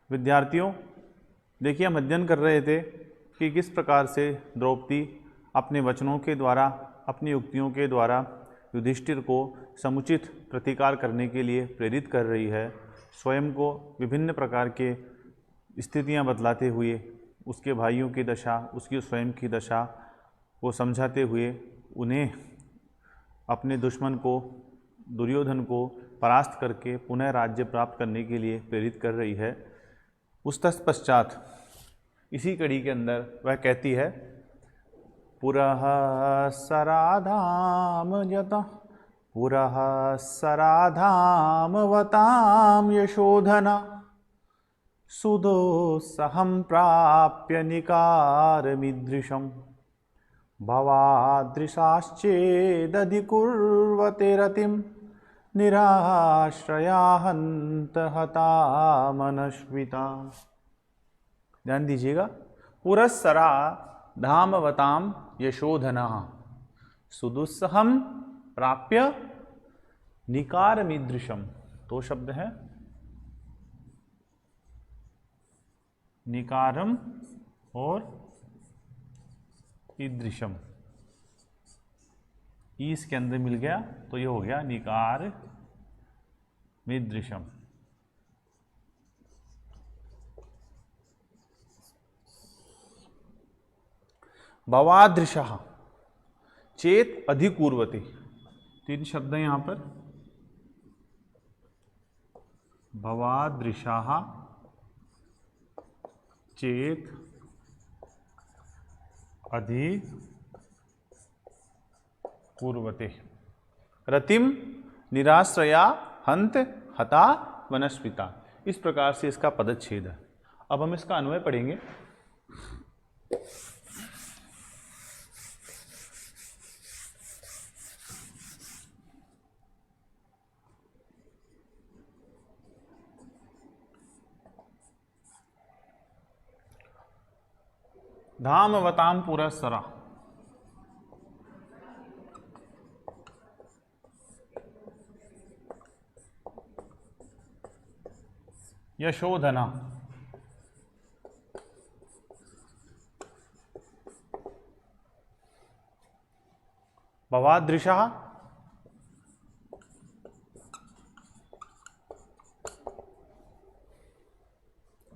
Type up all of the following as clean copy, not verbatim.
विद्यार्थियों, देखिए हम अध्ययन कर रहे थे कि किस प्रकार से द्रौपदी अपने वचनों के द्वारा, अपनी युक्तियों के द्वारा युधिष्ठिर को समुचित प्रतिकार करने के लिए प्रेरित कर रही है। स्वयं को विभिन्न प्रकार के स्थितियां बतलाते हुए उसके भाइयों की दशा, उसकी स्वयं की दशा को समझाते हुए उन्हें अपने दुश्मन को, दुर्योधन को परास्त करके पुनः राज्य प्राप्त करने के लिए प्रेरित कर रही है। उस तत्पश्चात इसी कड़ी के अंदर वह कहती है, पुरः सराधाम यतः पुरः सराधाम वताम यशोधना सुदोत्सहं प्राप्य निकारमिदृशम् भवादृशाश्चेदधिकुर्वते रतिं निराश्रया हन्त हता मनश्विता। ध्यान दीजिएगा, पुरस्सरा धामवताम यशोधना सुदुस्सहं प्राप्य निकारमिदृशम। दो शब्द हैं, निकारम और ईदृशम। ई इसके अंदर मिल गया तो ये हो गया निकार मिदृशम। भवादृशः चेत अधिकूर्वते, तीन शब्द हैं यहां पर। भवादृशः चेत अधिकूर्वते रतिम निराश्रया हंत हता वनस्पिता। इस प्रकार से इसका पदच्छेद है। अब हम इसका अन्वय पढ़ेंगे। धामवताम पुरस्सरा, यशोधना भवादृशः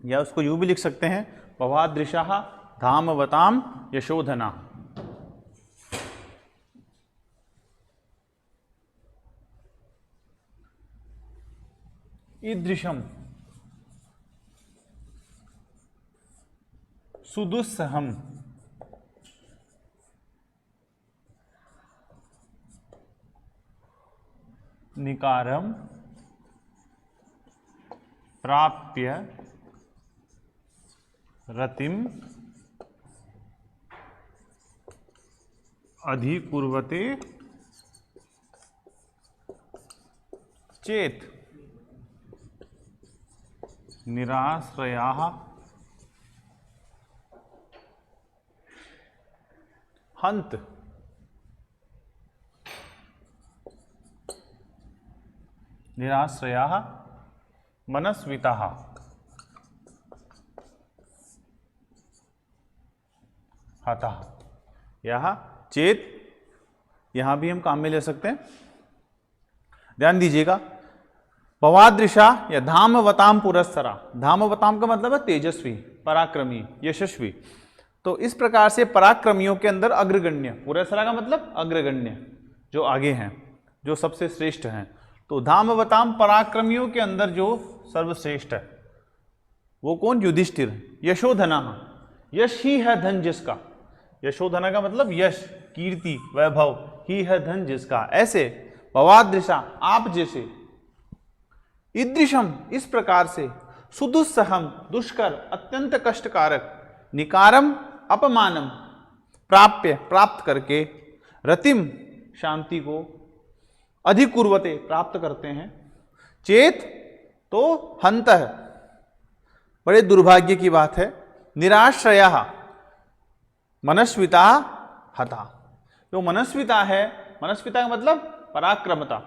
या उसको यूं भी लिख सकते हैं, भवादृशः धामवताम यशोधना। ईदृशम सुदुस्सहम निकारम प्राप्य रतिम अधिकुर्वते चेत निराश्रयाः हंत निराश्रयाः मनस्विताः। हता, यह चेत यहां भी हम काम में ले सकते हैं। ध्यान दीजिएगा, भवादृशा या धामवताम पुरस्सरा। धामवताम का मतलब है तेजस्वी, पराक्रमी, यशस्वी। तो इस प्रकार से पराक्रमियों के अंदर अग्रगण्य, पुरस्सरा का मतलब अग्रगण्य, जो आगे हैं, जो सबसे श्रेष्ठ हैं। तो धामवताम पराक्रमियों के अंदर जो सर्वश्रेष्ठ है वो कौन? युधिष्ठिर। यशोधना, यश ही है धन जिसका। यशोधना का मतलब यश, कीर्ति, वैभव, ही है धन जिसका। ऐसे भवादृशा, आप जैसे, ईदृशम, इस प्रकार से, सुदुस्सहम, दुष्कर, अत्यंत कष्टकारक, निकारम, अपमानम, प्राप्य, प्राप्त करके, रतिम, शांति को, अधिकुर्वते, प्राप्त करते हैं, चेत, तो हंतः, बड़े दुर्भाग्य की बात है, निराश्रया, मनस्विता हता। जो मनस्विता है, मनस्विता का मतलब पराक्रमता,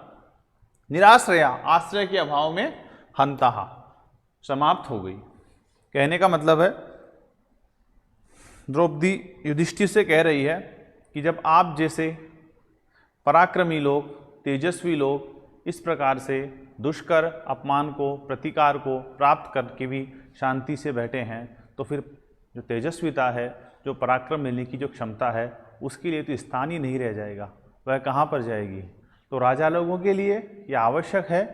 निराश्रया, आश्रय के अभाव में, हंता, समाप्त हो गई। कहने का मतलब है, द्रौपदी युधिष्ठिर से कह रही है कि जब आप जैसे पराक्रमी लोग, तेजस्वी लोग इस प्रकार से दुष्कर अपमान को, प्रतिकार को प्राप्त करके भी शांति से बैठे हैं, तो फिर जो तेजस्विता है, जो पराक्रम मिलने की जो क्षमता है, उसके लिए तो स्थान ही नहीं रह जाएगा, वह कहाँ पर जाएगी। तो राजा लोगों के लिए यह आवश्यक है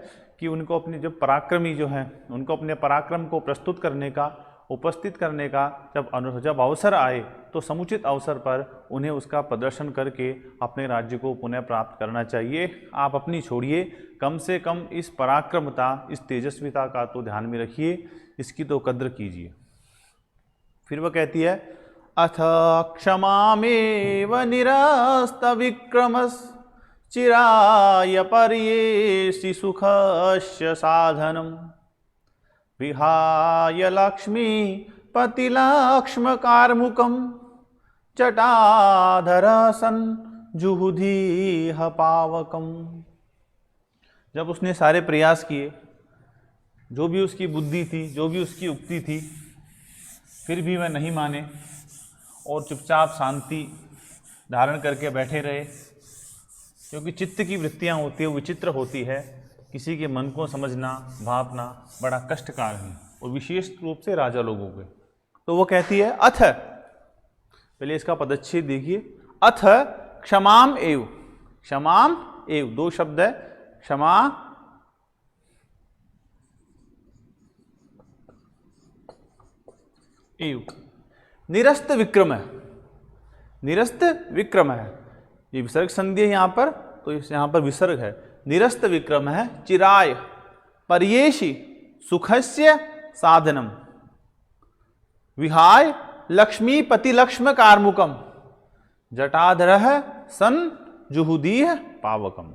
कि उनको अपने जो पराक्रमी जो हैं, उनको अपने पराक्रम को प्रस्तुत करने का, उपस्थित करने का जब अवसर आए तो समुचित अवसर पर उन्हें उसका प्रदर्शन करके अपने राज्य को पुनः प्राप्त करना चाहिए। आप अपनी छोड़िए, कम से कम इस पराक्रमता, इस तेजस्विता का तो ध्यान में रखिए, इसकी तो कद्र कीजिए। फिर वह कहती है, अथ क्षमामेव निरस्त विक्रमस् चिराय पर्येषि सुखस्य साधनम् विहाय लक्ष्मी पतिलक्ष्म कार्मुकम जटाधरसन जुहुधीह पावकम। जब उसने सारे प्रयास किए, जो भी उसकी बुद्धि थी, जो भी उसकी उक्ति थी, फिर भी वह नहीं माने और चुपचाप शांति धारण करके बैठे रहे, क्योंकि चित्त की वृत्तियां होती है, विचित्र होती है, किसी के मन को समझना, भापना बड़ा कष्टकार है, और विशेष रूप से राजा लोगों के। तो वो कहती है, अथ, पहले इसका पदच्छेद देखिए, अथ क्षमाम एव, क्षमाम एव, दो शब्द है, क्षमा एव, निरस्त विक्रम है, निरस्त विक्रम है, ये विसर्ग संधि है यहाँ पर, तो इस यहाँ पर विसर्ग है, निरस्त विक्रम है, चिराय पर्येषि सुखस्य साधनम विहाय लक्ष्मी पतिलक्ष्म कार्मुकम जटाधरः सन जुहुदीह पावकम।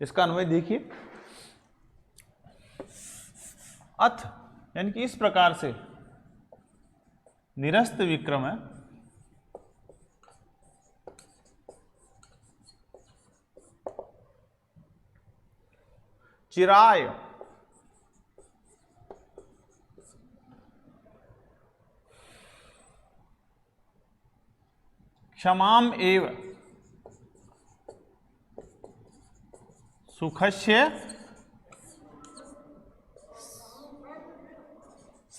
इसका अन्वय देखिए, अथ यानी कि इस प्रकार से निरस्त विक्रम है, चिराय क्षमाम एव सुखस्य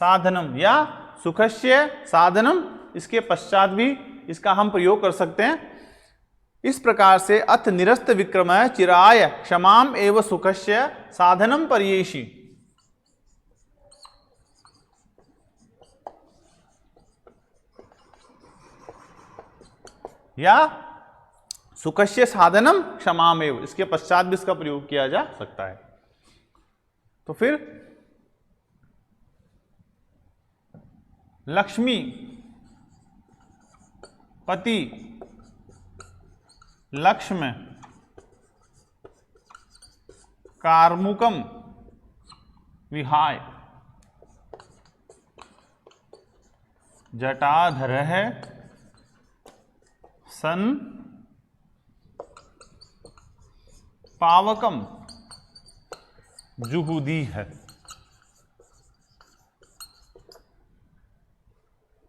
साधनम, या सुखस्य साधनम, इसके पश्चात भी इसका हम प्रयोग कर सकते हैं इस प्रकार से, अथ निरस्त विक्रम चिराय क्षमाम एव सुखस्य साधनम पर्येषि। या सुखस्य साधनम क्षमाम एव, इसके पश्चात भी इसका प्रयोग किया जा सकता है। तो फिर लक्ष्मी पति लक्ष्म कार्मुकम विहाय जटाधरः सन पावकम जुहुदीह।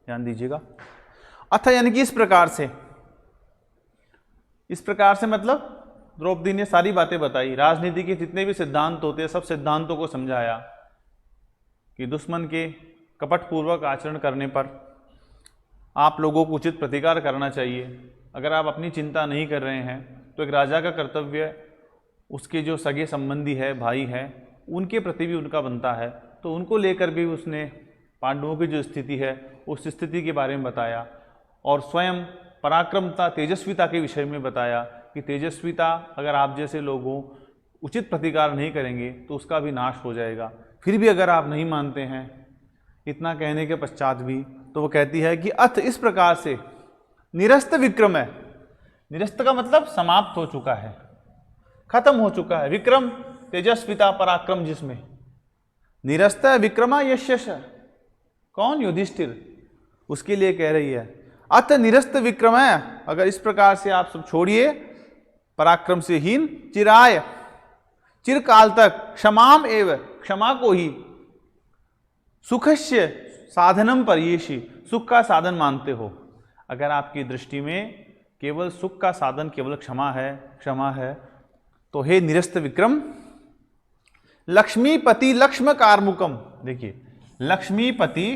ध्यान दीजिएगा, अथ यानी कि इस प्रकार से, इस प्रकार से मतलब द्रौपदी ने सारी बातें बताई, राजनीति के जितने भी सिद्धांत होते हैं सब सिद्धांतों को समझाया कि दुश्मन के कपटपूर्वक आचरण करने पर आप लोगों को उचित प्रतिकार करना चाहिए। अगर आप अपनी चिंता नहीं कर रहे हैं तो एक राजा का कर्तव्य उसके जो सगे संबंधी है, भाई है, उनके प्रति भी उनका बनता है। तो उनको लेकर भी उसने पांडवों की जो स्थिति है उस स्थिति के बारे में बताया, और स्वयं पराक्रमता, तेजस्विता के विषय में बताया कि तेजस्विता अगर आप जैसे लोगों उचित प्रतिकार नहीं करेंगे तो उसका भी नाश हो जाएगा। फिर भी अगर आप नहीं मानते हैं, इतना कहने के पश्चात भी, तो वो कहती है कि अथ इस प्रकार से निरस्त विक्रम है। निरस्त का मतलब समाप्त हो चुका है, खत्म हो चुका है। विक्रम तेजस्विता, पराक्रम जिसमें, निरस्त विक्रमा यशश, कौन? युधिष्ठिर, उसके लिए कह रही है अथ निरस्त विक्रम है। अगर इस प्रकार से आप सब छोड़िए, पराक्रम से हीन, चिराय चिरकाल तक, क्षमाम एव, क्षमा को ही, सुखस्य साधनम पर्येषि, सुख का साधन मानते हो। अगर आपकी दृष्टि में केवल सुख का साधन केवल क्षमा है, तो हे निरस्त विक्रम, लक्ष्मीपति लक्ष्म कार्मुकम, देखिए लक्ष्मीपति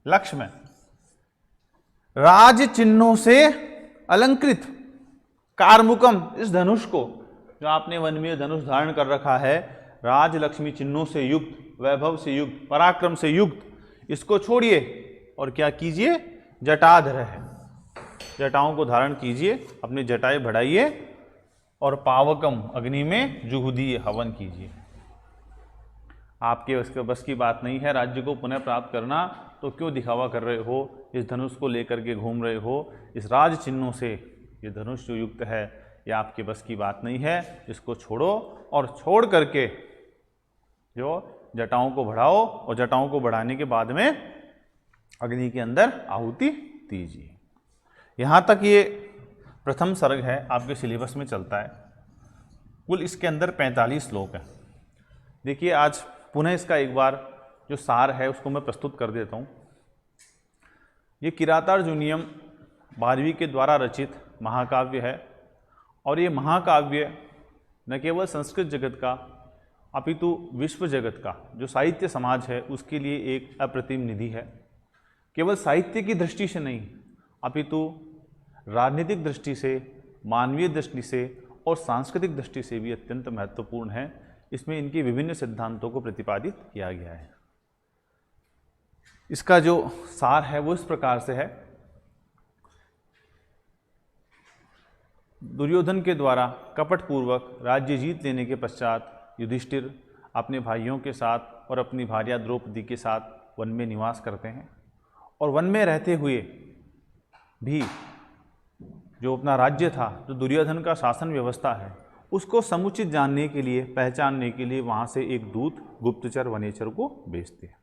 लक्ष्म राज चिन्हों से अलंकृत कार्मुकम, इस धनुष को जो आपने वन में धनुष धारण कर रखा है, राज लक्ष्मी चिन्हों से युक्त, वैभव से युक्त, पराक्रम से युक्त, इसको छोड़िए और क्या कीजिए, जटाधर है, जटाओं को धारण कीजिए, अपनी जटाएं बढ़ाइए और पावकम, अग्नि में जुहुदीय, हवन कीजिए। आपके उसके बस की बात नहीं है राज्य को पुनः प्राप्त करना, तो क्यों दिखावा कर रहे हो, इस धनुष को लेकर के घूम रहे हो, इस राज चिन्हों से ये धनुष जो युक्त है, ये आपके बस की बात नहीं है, इसको छोड़ो और छोड़ करके जो जटाओं को बढ़ाओ और जटाओं को बढ़ाने के बाद में अग्नि के अंदर आहुति दीजिए। यहाँ तक ये प्रथम सर्ग है, आपके सिलेबस में चलता है। कुल इसके अंदर 45 श्लोक हैं। देखिए आज पुनः इसका एक बार जो सार है उसको मैं प्रस्तुत कर देता हूँ। ये किरातार्जुनीयम 12वीं के द्वारा रचित महाकाव्य है और ये महाकाव्य न केवल संस्कृत जगत का अपितु विश्व जगत का जो साहित्य समाज है उसके लिए एक अप्रतिम निधि है। केवल साहित्य की दृष्टि से नहीं अपितु राजनीतिक दृष्टि से, मानवीय दृष्टि से और सांस्कृतिक दृष्टि से भी अत्यंत महत्वपूर्ण है। इसमें इनके विभिन्न सिद्धांतों को प्रतिपादित किया गया है। इसका जो सार है वो इस प्रकार से है। दुर्योधन के द्वारा कपटपूर्वक राज्य जीत लेने के पश्चात युधिष्ठिर अपने भाइयों के साथ और अपनी भार्या द्रौपदी के साथ वन में निवास करते हैं और वन में रहते हुए भी जो अपना राज्य था, जो दुर्योधन का शासन व्यवस्था है, उसको समुचित जानने के लिए, पहचानने के लिए वहाँ से एक दूत गुप्तचर वनेचर को भेजते हैं।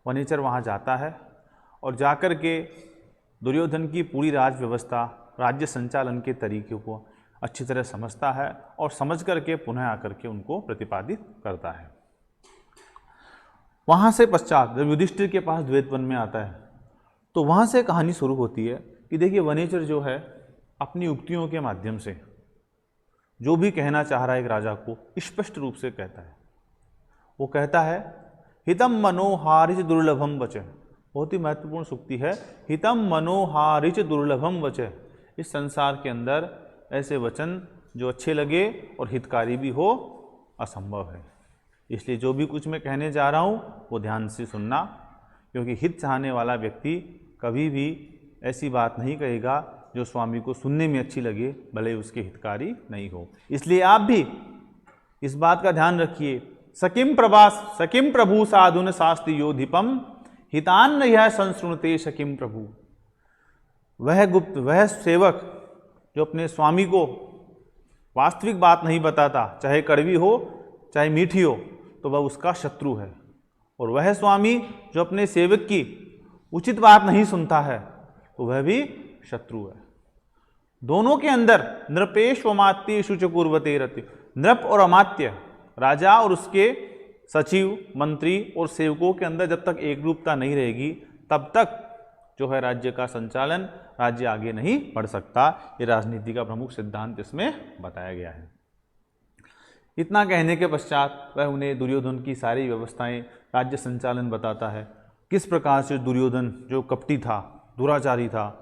वनेचर वहाँ जाता है और जाकर के दुर्योधन की पूरी राज व्यवस्था, राज्य संचालन के तरीके को अच्छी तरह समझता है और समझ करके पुनः आकर के उनको प्रतिपादित करता है। वहाँ से पश्चात जब युधिष्ठिर के पास द्वैत वन में आता है तो वहाँ से कहानी शुरू होती है कि देखिए वनेचर जो है अपनी युक्तियों के माध्यम से जो भी कहना चाह रहा है एक राजा को स्पष्ट रूप से कहता है। वो कहता है हितम मनोहारिच दुर्लभम वच, बहुत ही महत्वपूर्ण सूक्ति है। हितम मनोहारिच दुर्लभम वच, इस संसार के अंदर ऐसे वचन जो अच्छे लगे और हितकारी भी हो असंभव है। इसलिए जो भी कुछ मैं कहने जा रहा हूँ वो ध्यान से सुनना, क्योंकि हित चाहने वाला व्यक्ति कभी भी ऐसी बात नहीं कहेगा जो स्वामी को सुनने में अच्छी लगे, भले उसके हितकारी नहीं हो। इसलिए आप भी इस बात का ध्यान रखिए। सकिम प्रभु साधुन शास्ति योधिपम हितान यह संसृणते सकिम प्रभु। वह गुप्त, वह सेवक जो अपने स्वामी को वास्तविक बात नहीं बताता, चाहे कड़वी हो चाहे मीठी हो, तो वह उसका शत्रु है। और वह स्वामी जो अपने सेवक की उचित बात नहीं सुनता है तो वह भी शत्रु है। दोनों के अंदर नृपेश अमात्येषु च कुर्वते रति, नृप और अमात्य, राजा और उसके सचिव, मंत्री और सेवकों के अंदर जब तक एकरूपता नहीं रहेगी तब तक जो है राज्य का संचालन, राज्य आगे नहीं बढ़ सकता। ये राजनीति का प्रमुख सिद्धांत इसमें बताया गया है। इतना कहने के पश्चात वह उन्हें दुर्योधन की सारी व्यवस्थाएं, राज्य संचालन बताता है। किस प्रकार से दुर्योधन जो कपटी था, दुराचारी था,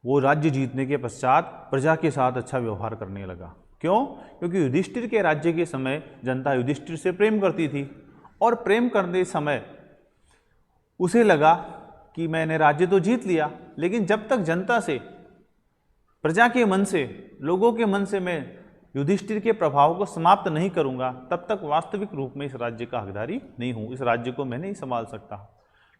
वो राज्य जीतने के पश्चात प्रजा के साथ अच्छा व्यवहार करने लगा। क्यों? क्योंकि युधिष्ठिर के राज्य के समय जनता युधिष्ठिर से प्रेम करती थी और प्रेम करते समय उसे लगा कि मैंने राज्य तो जीत लिया, लेकिन जब तक जनता से, प्रजा के मन से, लोगों के मन से मैं युधिष्ठिर के प्रभाव को समाप्त नहीं करूंगा, तब तक वास्तविक रूप में इस राज्य का हकदारी नहीं हूं, इस राज्य को मैं नहीं संभाल सकता।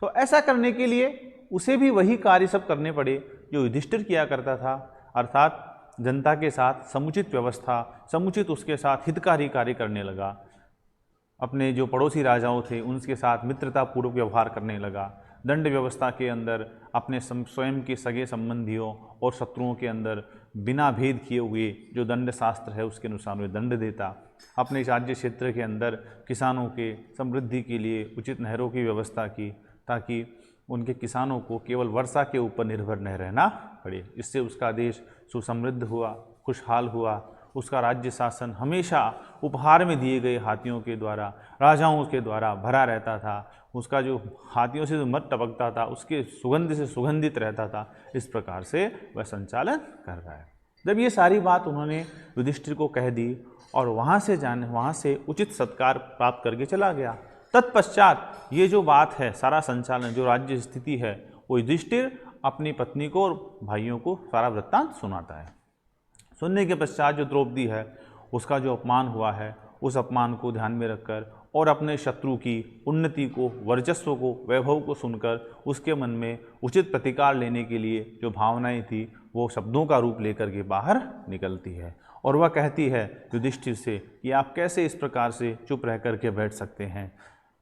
तो ऐसा करने के लिए उसे भी वही कार्य सब करने पड़े जो युधिष्ठिर किया करता था, अर्थात जनता के साथ समुचित व्यवस्था, समुचित उसके साथ हितकारी कार्य करने लगा। अपने जो पड़ोसी राजाओं थे उनके साथ मित्रतापूर्वक व्यवहार करने लगा। दंड व्यवस्था के अंदर अपने स्वयं के सगे संबंधियों और शत्रुओं के अंदर बिना भेद किए हुए जो दंड शास्त्र है उसके अनुसार वे दंड देता। अपने राज्य क्षेत्र के अंदर किसानों के समृद्धि के लिए उचित नहरों की व्यवस्था की ताकि उनके किसानों को केवल वर्षा के ऊपर निर्भर न रहना पड़े। इससे उसका देश सुसमृद्ध हुआ, खुशहाल हुआ। उसका राज्य शासन हमेशा उपहार में दिए गए हाथियों के द्वारा, राजाओं के द्वारा भरा रहता था। उसका जो हाथियों से जो मत टपकता था उसके सुगंध से सुगंधित रहता था। इस प्रकार से वह संचालन कर रहा है। जब ये सारी बात उन्होंने युधिष्ठिर को कह दी और वहाँ से उचित सत्कार प्राप्त करके चला गया। तत्पश्चात ये जो बात है, सारा संचालन, जो राज्य स्थिति है, वो युधिष्ठिर अपनी पत्नी को और भाइयों को सारा वृत्तांत सुनाता है। सुनने के पश्चात जो द्रौपदी है उसका जो अपमान हुआ है, उस अपमान को ध्यान में रखकर और अपने शत्रु की उन्नति को, वर्चस्व को, वैभव को सुनकर उसके मन में उचित प्रतिकार लेने के लिए जो भावनाएं थी वो शब्दों का रूप लेकर के बाहर निकलती है और वह कहती है युधिष्ठिर से कि आप कैसे इस प्रकार से चुप रह कर के बैठ सकते हैं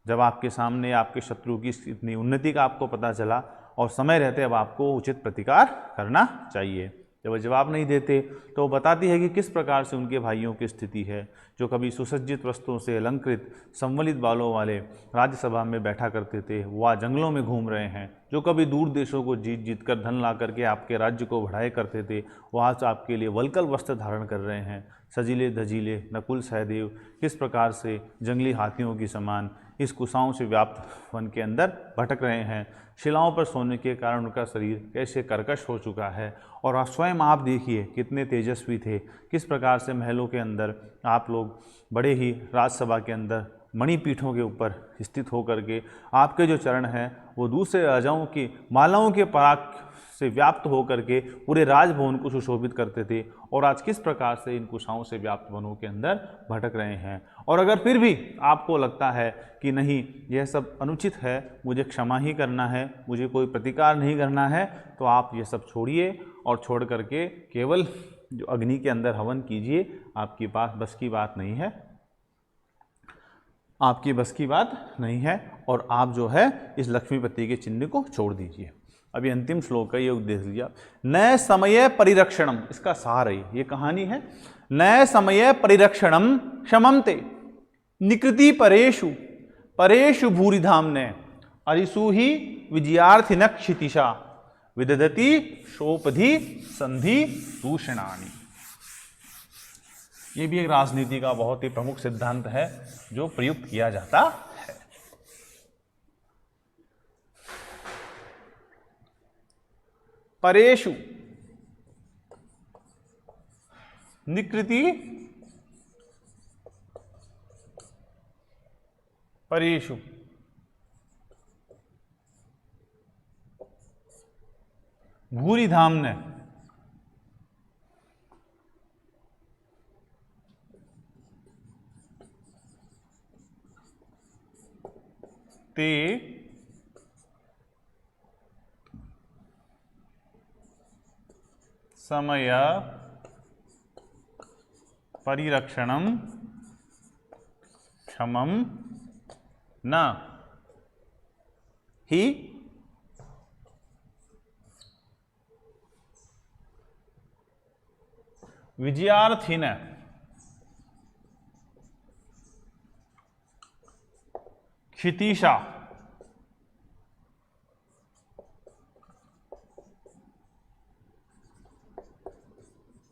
जब आपके सामने आपके शत्रु की इतनी उन्नति का आपको पता चला और समय रहते अब आपको उचित प्रतिकार करना चाहिए। जब वह जवाब नहीं देते तो वो बताती है कि किस प्रकार से उनके भाइयों की स्थिति है, जो कभी सुसज्जित वस्त्रों से अलंकृत संवलित बालों वाले राज्यसभा में बैठा करते थे, वो आज जंगलों में घूम रहे हैं। जो कभी दूर देशों को जीत कर धन ला करके आपके राज्य को बढ़ाया करते थे, वो आज आपके लिए वल्कल वस्त्र धारण कर रहे हैं, सजीले धजीले नकुल सहदेव किस प्रकार से जंगली हाथियों की समान इस कुशाओं से व्याप्त वन के अंदर भटक रहे हैं। शिलाओं पर सोने के कारण उनका शरीर कैसे कर्कश हो चुका है और स्वयं आप देखिए कितने तेजस्वी थे, किस प्रकार से महलों के अंदर आप लोग बड़े ही राजसभा के अंदर मणिपीठों के ऊपर स्थित होकर के आपके जो चरण हैं वो दूसरे राजाओं की मालाओं के पराग से व्याप्त होकर के पूरे राजभवन को सुशोभित करते थे और आज किस प्रकार से इन कुशाओं से व्याप्त वनों के अंदर भटक रहे हैं। और अगर फिर भी आपको लगता है कि नहीं यह सब अनुचित है, मुझे क्षमा ही करना है, मुझे कोई प्रतिकार नहीं करना है, तो आप ये सब छोड़िए और छोड़ करके केवल जो अग्नि के अंदर हवन कीजिए। आपके पास बस की बात नहीं है, आपकी बस की बात नहीं है और आप जो है इस लक्ष्मीपति के चिन्ह को छोड़ दीजिए। अभी अंतिम श्लोक का ये उद्देश्य लिया, नए समय परिरक्षणम, इसका सार है, ये कहानी है। नए समय परिरक्षणम क्षमम ते निकृति परेषु परेषु भूरिधाम्ने अरिसु ही विजयार्थिन क्षितिशा विदधति शोपधि संधि दूषणानि। ये भी एक राजनीति का बहुत ही प्रमुख सिद्धांत है जो प्रयुक्त किया जाता है। परेषु निकृति परेषु भूरिधाम्ने ते समय परिरक्षणम क्षमम न ही विजयार्थिन क्षितिशा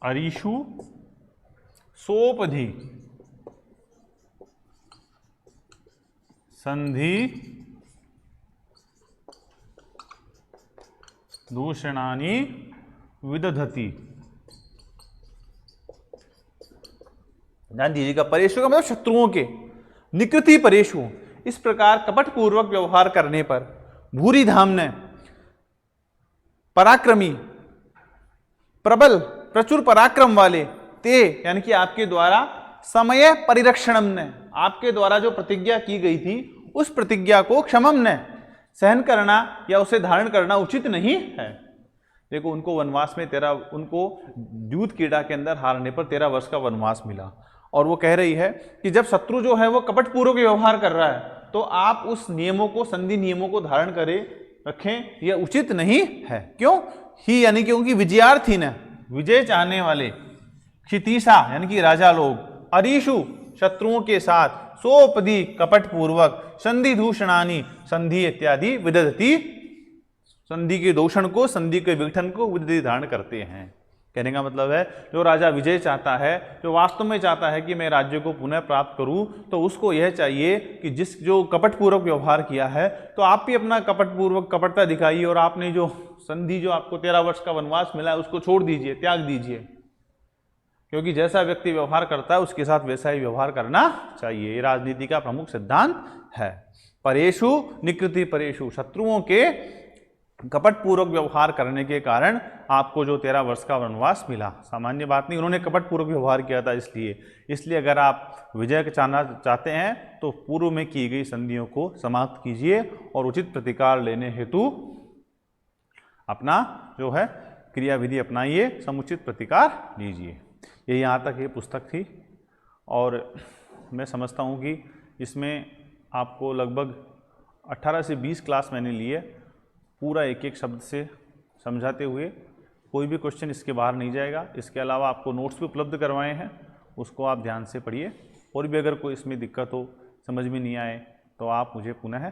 अरिषु सोपधि संधि दूषणानि विदधति। ध्यान दीजिएगा, परेशु का मतलब शत्रुओं के, निकृति परेशु, इस प्रकार कपटपूर्वक व्यवहार करने पर, भूरिधाम्ने पराक्रमी प्रबल प्रचुर पराक्रम वाले, ते यानी कि आपके द्वारा समय परिरक्षणम ने, आपके द्वारा जो प्रतिज्ञा की गई थी उस प्रतिज्ञा को क्षमम ने सहन करना या उसे धारण करना उचित नहीं है। देखो उनको वनवास में उनको दूध कीड़ा के अंदर हारने पर 13 वर्ष का वनवास मिला और वो कह रही है कि जब शत्रु जो है वो कपटपूर्वक व्यवहार कर रहा है तो आप उस नियमों को, संधि नियमों को धारण करें, रखें यह उचित नहीं है। क्यों? ही यानी क्योंकि विजयार्थी न, विजय चाहने वाले, क्षितीशा यानी कि राजा लोग, अरीशु शत्रुओं के साथ, सोपदी कपट पूर्वक, संधि दूषणानी संधि इत्यादि विदधति, संधि के दूषण को, संधि के विघटन को विदधति धारण करते हैं। कहने का मतलब है जो राजा विजय चाहता है, जो वास्तव में चाहता है कि मैं राज्य को पुनः प्राप्त करूं, तो उसको यह चाहिए कि जो कपटपूर्वक व्यवहार किया है, तो आप भी अपना कपटपूर्वक कपटता दिखाइए और आपने जो संधि, जो आपको 13 वर्ष का वनवास मिला है, उसको छोड़ दीजिए, त्याग दीजिए। क्योंकि जैसा व्यक्ति व्यवहार करता है उसके साथ वैसा ही व्यवहार करना चाहिए। ये राजनीति का प्रमुख सिद्धांत है। परेशु निकृति परेशु, शत्रुओं के कपटपूर्वक व्यवहार करने के कारण आपको जो 13 वर्ष का वनवास मिला, सामान्य बात नहीं, उन्होंने कपटपूर्वक व्यवहार किया था। इसलिए अगर आप विजय चाहना चाहते हैं तो पूर्व में की गई संधियों को समाप्त कीजिए और उचित प्रतिकार लेने हेतु अपना जो है क्रियाविधि अपनाइए, समुचित प्रतिकार लीजिए। ये यहाँ तक ये पुस्तक थी और मैं समझता हूँ कि इसमें आपको लगभग 18 से 20 क्लास मैंने लिए, पूरा एक एक शब्द से समझाते हुए। कोई भी क्वेश्चन इसके बाहर नहीं जाएगा। इसके अलावा आपको नोट्स भी उपलब्ध करवाए हैं, उसको आप ध्यान से पढ़िए। और भी अगर कोई इसमें दिक्कत हो, समझ में नहीं आए, तो आप मुझे पुनः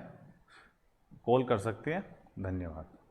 कॉल कर सकते हैं। धन्यवाद।